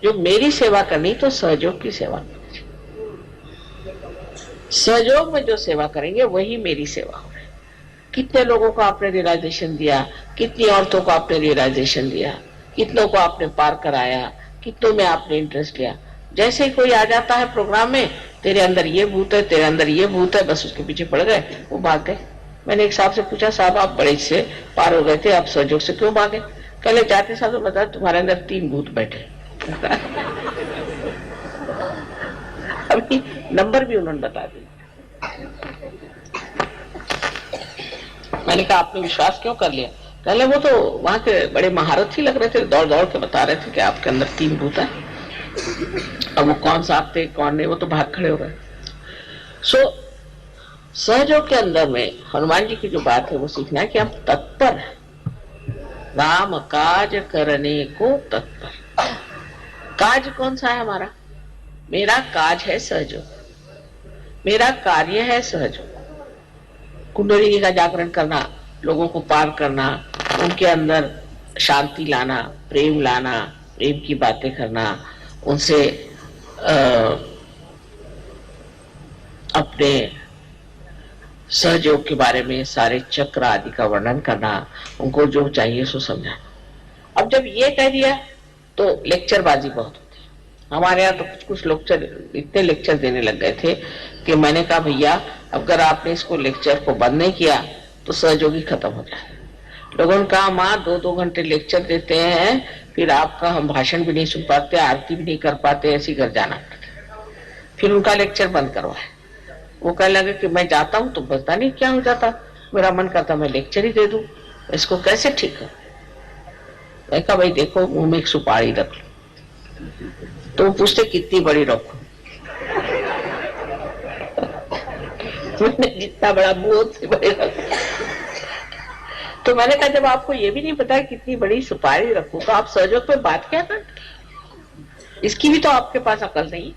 जो मेरी सेवा करनी तो सहयोग की सेवा करनी। सहयोग में जो सेवा करेंगे वही मेरी सेवा हो। कितने लोगों को आपने रियलाइजेशन दिया, कितनी औरतों को आपने रियलाइजेशन दिया, कितनों को आपने पार कराया, कितनों में आपने इंटरेस्ट लिया। जैसे ही कोई आ जाता है प्रोग्राम में, तेरे अंदर ये भूत है, तेरे अंदर ये भूत है, बस उसके पीछे पड़ गए, वो भाग गए। मैंने एक साहब से पूछा, साहब आप बड़े से पार हो गए थे, आप सहयोग से क्यों भागे? कहले जाते साहब तो बता, तुम्हारे अंदर 3 भूत बैठे। अभी नंबर भी उन्होंने बता दिया। मैंने कहा आपने विश्वास क्यों कर लिया? पहले वो तो वहां के बड़े महारथी लग रहे थे, दौड़ दौड़ के बता रहे थे कि आपके अंदर 3 भूत है। अब वो कौन सा आप थे कौन नहीं, वो तो भाग खड़े हो गए। सहयोग के अंदर में हनुमान जी की जो बात है वो सीखना है कि हम तत्पर है, राम काज करने को तत्पर। काज कौन सा है हमारा? मेरा काज है सहयोग, मेरा कार्य है सहयोग। कुंडलिनी का जागरण करना, लोगों को पार करना, उनके अंदर शांति लाना, प्रेम लाना, प्रेम की बातें करना, उनसे अपने सहयोग के बारे में सारे चक्र आदि का वर्णन करना, उनको जो चाहिए सो समझाना। अब जब ये कह दिया तो लेक्चरबाजी बहुत होती है। हमारे यहाँ तो कुछ लेक्चर, इतने लेक्चर देने लग गए थे कि मैंने कहा भैया अगर आपने इसको लेक्चर को बंद नहीं किया तो सहयोगी खत्म हो जाए। लोगों ने कहा माँ 2-2 घंटे लेक्चर देते हैं, फिर आपका हम भाषण भी नहीं सुन पाते, आरती भी नहीं कर पाते, ऐसी घर जाना पड़ता। फिर उनका लेक्चर बंद करवाए। वो कहने लगे कि मैं जाता हूँ तो पता नहीं क्या हो जाता, मेरा मन करता मैं लेक्चर ही दे दूं, इसको कैसे ठीक करूं? मैं कहा भाई देखो, मुंह में एक सुपारी रख लो। तो वो पूछते कितनी बड़ी रखो? जितना बड़ा मुंह से बड़े रखो। तो मैंने कहा जब आपको ये भी नहीं पता कितनी बड़ी सुपारी रखो तो आप सहयोग पे बात क्या करते? इसकी भी तो आपके पास अकल नहीं।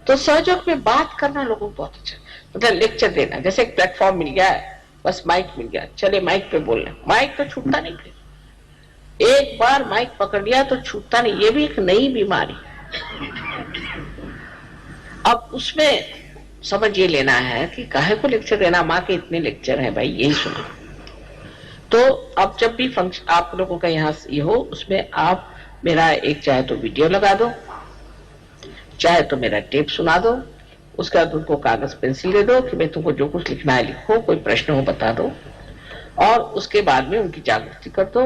तो सहयोग में बात करना लोगों को बहुत अच्छा, मतलब लेक्चर देना। जैसे एक प्लेटफॉर्म मिल गया है, बस माइक मिल गया, चले माइक पे बोलना। माइक तो छूटता नहीं, फिर एक बार माइक पकड़ लिया तो छूटता नहीं। ये भी एक नई बीमारी। अब उसमें समझ ये लेना है कि काहे को लेक्चर देना, माँ के इतने लेक्चर हैं भाई, यही सुनो। तो अब जब भी फंक्शन आप लोगों का यहाँ ये हो, उसमें आप मेरा एक चाहे तो वीडियो लगा दो, चाहे तो मेरा टेप सुना दो, उसके बाद उनको कागज पेंसिल दे दो कि भाई तुमको जो कुछ लिखना है लिखो, कोई प्रश्न हो बता दो, और उसके बाद में उनकी जागृति कर दो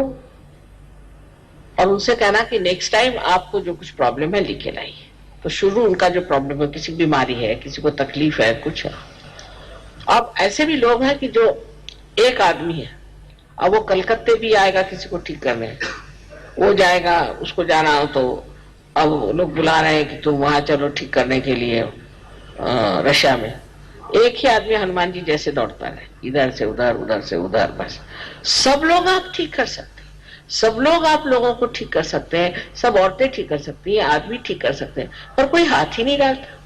और उनसे कहना कि नेक्स्ट टाइम आपको जो कुछ प्रॉब्लम है लिखे लाइए। तो शुरू उनका जो प्रॉब्लम है, किसी बीमारी है, किसी को तकलीफ है, कुछ है। अब ऐसे भी लोग हैं कि जो एक आदमी है, अब वो कलकत्ते भी आएगा किसी को ठीक करने, वो जाएगा, उसको जाना हो तो अब लोग बुला रहे हैं कि तुम वहां चलो ठीक करने के लिए रशिया में। एक ही आदमी हनुमान जी जैसे दौड़ता है, इधर से उधर, उधर से उधर, बस। सब लोग आप ठीक कर सकते हैं, सब लोग आप लोगों को ठीक कर सकते हैं, सब औरतें ठीक कर सकती हैं, आदमी ठीक कर सकते हैं, पर कोई हाथ ही नहीं डालता।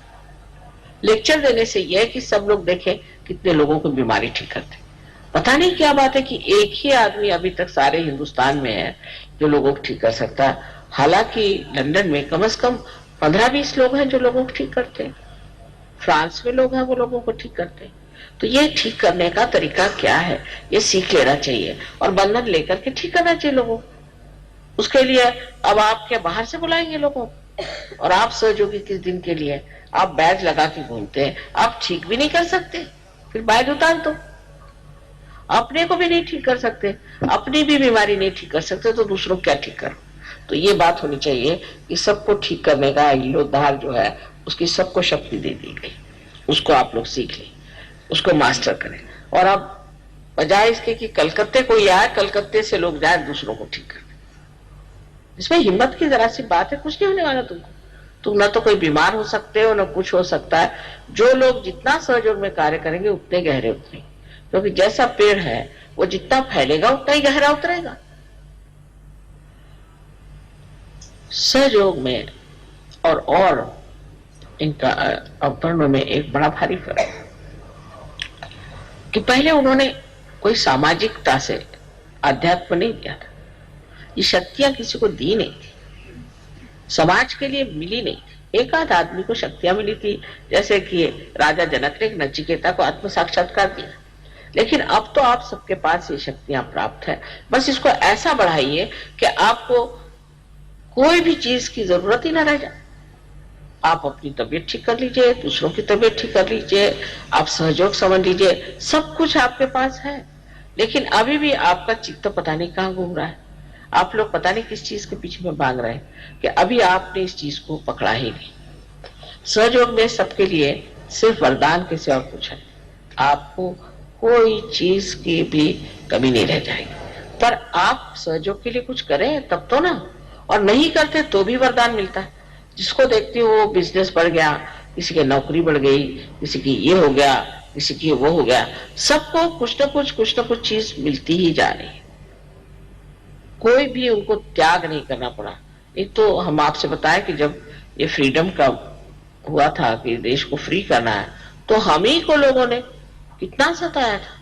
लेक्चर देने से यह है कि सब लोग देखें कितने लोगों को बीमारी ठीक करते। पता नहीं क्या बात है कि एक ही आदमी अभी तक सारे हिंदुस्तान में है जो लोगों को ठीक कर सकता है। हालांकि लंदन में कम से कम 15-20 लोग हैं जो लोगों को ठीक करते हैं, फ्रांस में लोग हैं वो लोगों को ठीक करते हैं। तो ये ठीक करने का तरीका क्या है, ये सीख लेना चाहिए और बंधन लेकर के ठीक करना चाहिए लोगों। उसके लिए अब आप क्या बाहर से बुलाएंगे लोगों? और आप सहयोगी किस दिन के लिए? आप बैज लगा के घूमते हैं, आप ठीक भी नहीं कर सकते, फिर बैज उतार दो। अपने को भी नहीं ठीक कर सकते, अपनी भी बीमारी नहीं ठीक कर सकते, तो दूसरों क्या ठीक करो? तो ये बात होनी चाहिए कि सबको ठीक करने का इल्लोद्धार जो है उसकी सबको शक्ति दे दी गई, उसको आप लोग सीख लें, उसको मास्टर करें। और अब बजाय इसके कि कलकत्ते कोई आए, कलकत्ते से लोग जाए दूसरों को ठीक करने, इसमें हिम्मत की जरा सी बात है, कुछ नहीं होने वाला तुमको। तुम न तो कोई बीमार हो सकते हो, न कुछ हो सकता है। जो लोग जितना सहयोग में कार्य करेंगे उतने गहरे उतरेंगे, क्योंकि जैसा पेड़ है वो जितना फैलेगा उतना ही गहरा उतरेगा। सहयोग में और इनका अवतरणों में एक बड़ा भारी फर्क है कि पहले उन्होंने कोई सामाजिकता से अध्यात्म नहीं दिया था, ये शक्तियां किसी को दी नहीं थी। समाज के लिए मिली नहीं। एक आध आदमी को शक्तियां मिली थी, जैसे कि राजा जनक ने नचिकेता को आत्म साक्षात्कार दिया, लेकिन अब तो आप सबके पास ये शक्तियां प्राप्त है। बस इसको ऐसा बढ़ाइए कि आपको कोई भी चीज की जरूरत ही ना रह जाए। आप अपनी तबीयत ठीक कर लीजिए, दूसरों की तबीयत ठीक कर लीजिए, आप सहयोग समझ लीजिए, सब कुछ आपके पास है। लेकिन अभी भी आपका चित्त पता नहीं कहां घूम रहा है, आप लोग पता नहीं किस चीज के पीछे में भाग रहे हैं कि अभी आपने इस चीज को पकड़ा ही नहीं। सहयोग में सबके लिए सिर्फ वरदान के सिवा कुछ है, आपको कोई चीज की भी कमी नहीं रह जाएगी। पर आप सहयोग के लिए कुछ करें तब तो ना, और नहीं करते तो भी वरदान मिलता है। जिसको देखते हो वो बिजनेस बढ़ गया, किसी की नौकरी बढ़ गई, किसी की ये हो गया, किसी की वो हो गया, सबको कुछ ना कुछ चीज मिलती ही जा रही है। कोई भी उनको त्याग नहीं करना पड़ा। एक तो हम आपसे बताएं कि जब ये फ्रीडम का हुआ था कि देश को फ्री करना है, तो हम ही को लोगों ने कितना सताया था,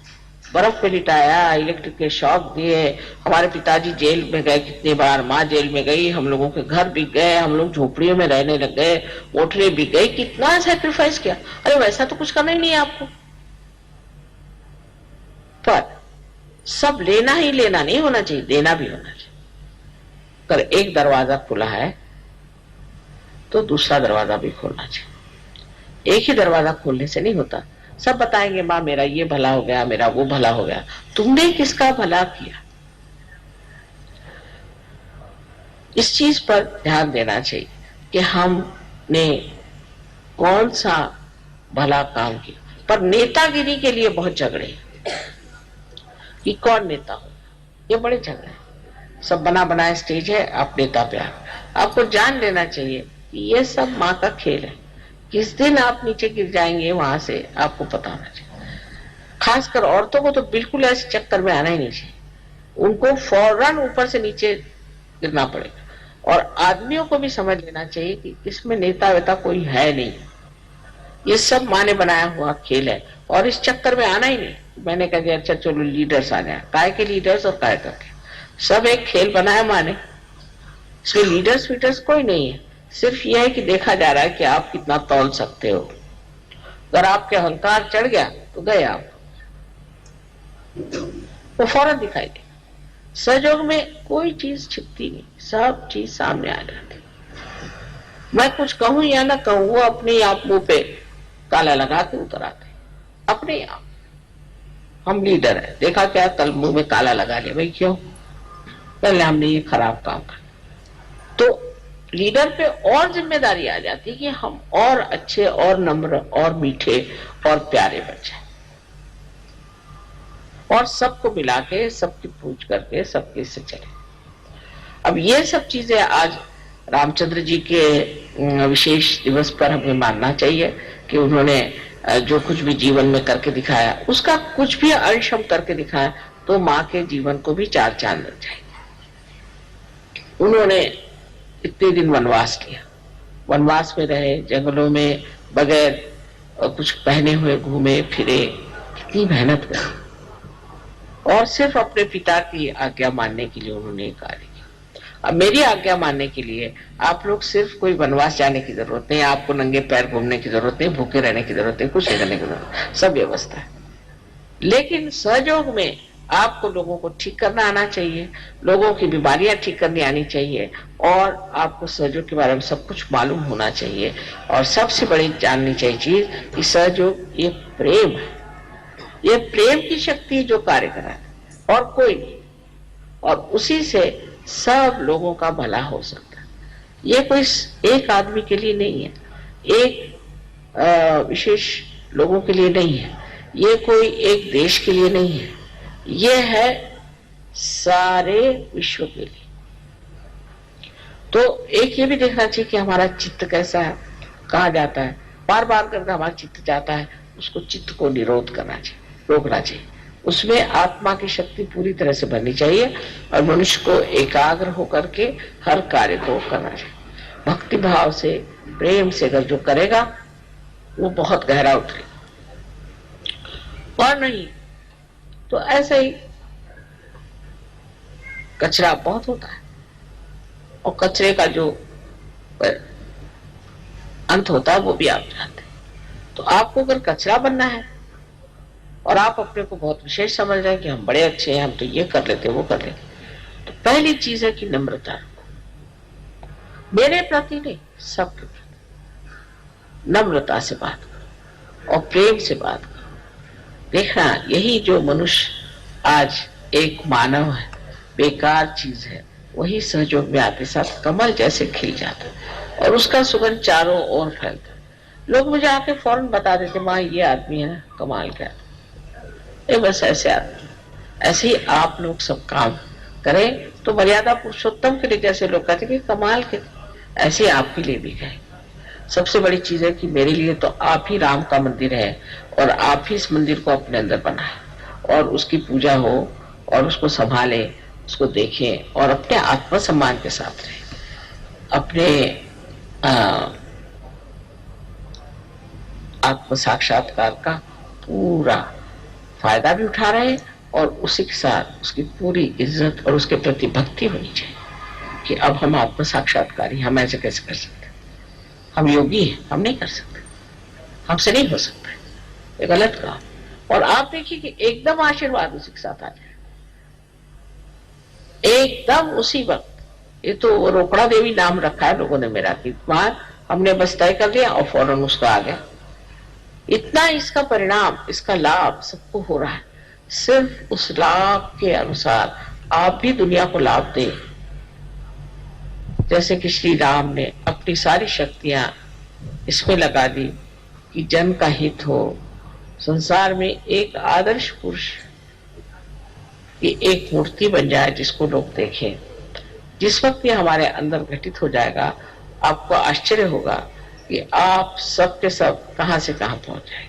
बर्फ पे लिटाया, इलेक्ट्रिक के शॉक दिए, हमारे पिताजी जेल में गए कितनी बार, माँ जेल में गई, हम लोगों के घर बिक गए, हम लोग झोपड़ियों में रहने लग गए, मोटरें बिक गई, कितना सैक्रिफाइस किया। अरे वैसा तो कुछ करना ही नहीं है आपको। पर सब लेना ही लेना नहीं होना चाहिए, देना भी होना चाहिए। अगर एक दरवाजा खुला है तो दूसरा दरवाजा भी खोलना चाहिए। एक ही दरवाजा खोलने से नहीं होता। सब बताएंगे माँ मेरा ये भला हो गया, मेरा वो भला हो गया, तुमने किसका भला किया? इस चीज पर ध्यान देना चाहिए कि हमने कौन सा भला काम किया। पर नेतागिरी के लिए बहुत झगड़े कि कौन नेता हो, ये बड़े झगड़े। सब बना बनाया स्टेज है, आप नेता पे आपको जान लेना चाहिए कि ये सब माँ का खेल है। किस दिन आप नीचे गिर जाएंगे वहां से आपको पता होना चाहिए। खासकर औरतों को तो बिल्कुल ऐसे चक्कर में आना ही नहीं चाहिए, उनको फौरन ऊपर से नीचे गिरना पड़ेगा। और आदमियों को भी समझ लेना चाहिए कि इसमें नेता वेता कोई है नहीं, ये सब माँ ने बनाया हुआ खेल है, और इस चक्कर में आना ही नहीं। मैंने कहा अच्छा चलो लीडर्स आ जाए, काय के लीडर्स और काय करके, सब एक खेल बनाया माँ ने, इसमें लीडर्स वीडर्स कोई नहीं है। सिर्फ यह है कि देखा जा रहा है कि आप कितना तौल सकते हो। अगर आपके अहंकार चढ़ गया तो गए आप, वो फौरन दिखाई दे। सहयोग में कोई चीज छिपती नहीं, सब चीज सामने आ जाती। मैं कुछ कहूं या ना कहूं, वो अपने आप मुंह पे काला लगा के उतर आते अपने आप। हम लीडर है, देखा क्या कल मुंह में काला लगा लिया, भाई क्यों? पहले हमने ये खराब काम कर। तो लीडर पे और जिम्मेदारी आ जाती है कि हम और अच्छे और नम्र और मीठे और प्यारे बन जाए, और सबको मिला के सबकी पूछ करके सबके से चले। अब ये सब चीजें आज रामचंद्र जी के विशेष दिवस पर हमें मानना चाहिए कि उन्होंने जो कुछ भी जीवन में करके दिखाया, उसका कुछ भी अंश हम करके दिखाया तो माँ के जीवन को भी चार चांद लग जाएंगे। उन्होंने इतने दिन वनवास किया, वनवास में रहे, जंगलों में बगैर कुछ पहने हुए घूमे फिरे, कितनी मेहनत करी, और सिर्फ अपने पिता की आज्ञा मानने के लिए उन्होंने कार्य किया। अब मेरी आज्ञा मानने के लिए आप लोग सिर्फ कोई वनवास जाने की जरूरत नहीं, आपको नंगे पैर घूमने की जरूरत नहीं, भूखे रहने की जरूरत नहीं, कुछ नहीं करने की जरूरत, सब व्यवस्था है। लेकिन सहयोग में आपको लोगों को ठीक करना आना चाहिए, लोगों की बीमारियां ठीक करनी आनी चाहिए, और आपको सहयोग के बारे में सब कुछ मालूम होना चाहिए। और सबसे बड़ी जाननी चाहिए चीज कि सहयोग ये प्रेम है, ये प्रेम की शक्ति जो कार्य कर रहा है और कोई नहीं, और उसी से सब लोगों का भला हो सकता है। ये कोई एक आदमी के लिए नहीं है, एक विशेष लोगों के लिए नहीं है, ये कोई एक देश के लिए नहीं है, ये है सारे विश्व के लिए। तो एक ये भी देखना चाहिए कि हमारा चित्त कैसा है, कहाँ जाता है। बार बार करके हमारा चित्त जाता है, उसको चित्त को निरोध करना चाहिए, रोकना चाहिए। उसमें आत्मा की शक्ति पूरी तरह से भरनी चाहिए, और मनुष्य को एकाग्र होकर के हर कार्य को करना चाहिए। भक्ति भाव से, प्रेम से अगर जो करेगा वो बहुत गहरा उतरेगा, और नहीं तो ऐसे ही कचरा बहुत होता है, और कचरे का जो पर अंत होता है वो भी आप जानते हैं। तो आपको अगर कचरा बनना है और आप अपने को बहुत विशेष समझ रहे हैं कि हम बड़े अच्छे हैं, हम तो ये कर लेते वो कर लेते, तो पहली चीज है कि नम्रता, मेरे प्रति नहीं सबके प्रति नम्रता से बात करो और प्रेम से बात करो। देखना यही जो मनुष्य आज एक मानव है, बेकार चीज है, वही सहयोग में आते साथ कमल जैसे खिल जाता है और उसका सुगंध चारों ओर फैलता है। लोग मुझे आके फौरन बता देते, माँ ये आदमी है ना कमाल का, ये बस ऐसे आदमी। ऐसे ही आप लोग सब काम करें तो मर्यादा पुरुषोत्तम के लिए जैसे लोग कहते कि कमाल के, ऐसे आपके लिए भी कहें। सबसे बड़ी चीज है कि मेरे लिए तो आप ही राम का मंदिर है और आप ही इस मंदिर को अपने अंदर बनाए और उसकी पूजा हो और उसको संभाले, उसको देखें और अपने आत्मसम्मान के साथ रहे, अपने आत्म साक्षात्कार का पूरा फायदा भी उठा रहे और उसी के साथ उसकी पूरी इज्जत और उसके प्रति भक्ति होनी चाहिए कि अब हम आत्म साक्षात्कारी, हम ऐसे कैसे कर सकते, हम योगी हैं, हम नहीं कर सकते, हमसे नहीं हो सकता, ये गलत काम। और आप देखिए कि एकदम आशीर्वाद उसी के साथ आ जाए, एकदम उसी वक्त। ये तो रोकड़ा देवी नाम रखा है लोगों ने मेरा, कि वहां हमने बस तय कर दिया और फौरन उसको आ गया। इतना इसका परिणाम, इसका लाभ सबको हो रहा है। सिर्फ उस लाभ के अनुसार आप भी दुनिया को लाभ दें। जैसे कि श्री राम ने अपनी सारी शक्तियां इसमें लगा दी कि जन का हित हो, संसार में एक आदर्श पुरुष की एक मूर्ति बन जाए जिसको लोग देखें। जिस वक्त ये हमारे अंदर घटित हो जाएगा, आपको आश्चर्य होगा कि आप सब के सब कहां से कहां पहुंच जाएंगे।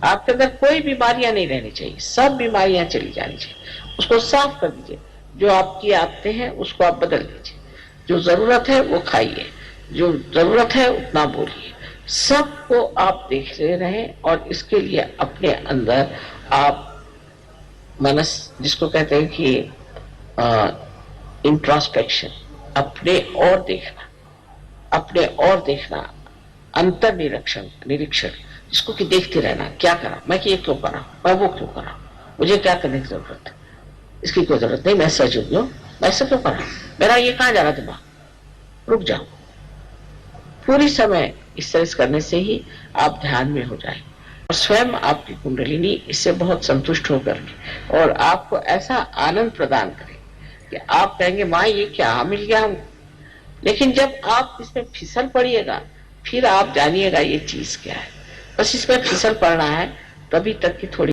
आपके अंदर कोई बीमारियां नहीं रहनी चाहिए, सब बीमारियां चली जानी चाहिए। उसको साफ कर दीजिए। जो आपकी आदतें हैं उसको आप बदल दीजिए। जो जरूरत है वो खाइए, जो जरूरत है उतना बोलिए। सबको आप देख रहे और इसके लिए अपने अंदर आप मनस, जिसको कहते हैं कि इंट्रोस्पेक्शन, अपने और देखना, अपने और देखना, अंतर निरीक्षण, जिसको कि देखते रहना, क्या करा मैं, कि ये क्यों करा, मैं वो क्यों करा, मुझे क्या करने की जरूरत है, इसकी कोई जरूरत नहीं, मैं सजग हूं, मैं ऐसा क्यों करा, मेरा ये कहां जा रहा दिमाग, रुक जाओ। पूरी समय इस तरह करने से ही आप ध्यान में हो जाए और स्वयं आपकी कुंडलिनी इससे बहुत संतुष्ट होकर और आपको ऐसा आनंद प्रदान करे कि आप कहेंगे माँ ये क्या मिल गया हमको। लेकिन जब आप इसमें फिसल पड़िएगा फिर आप जानिएगा ये चीज क्या है। बस इसमें फिसल पड़ना है, तभी तक की थोड़ी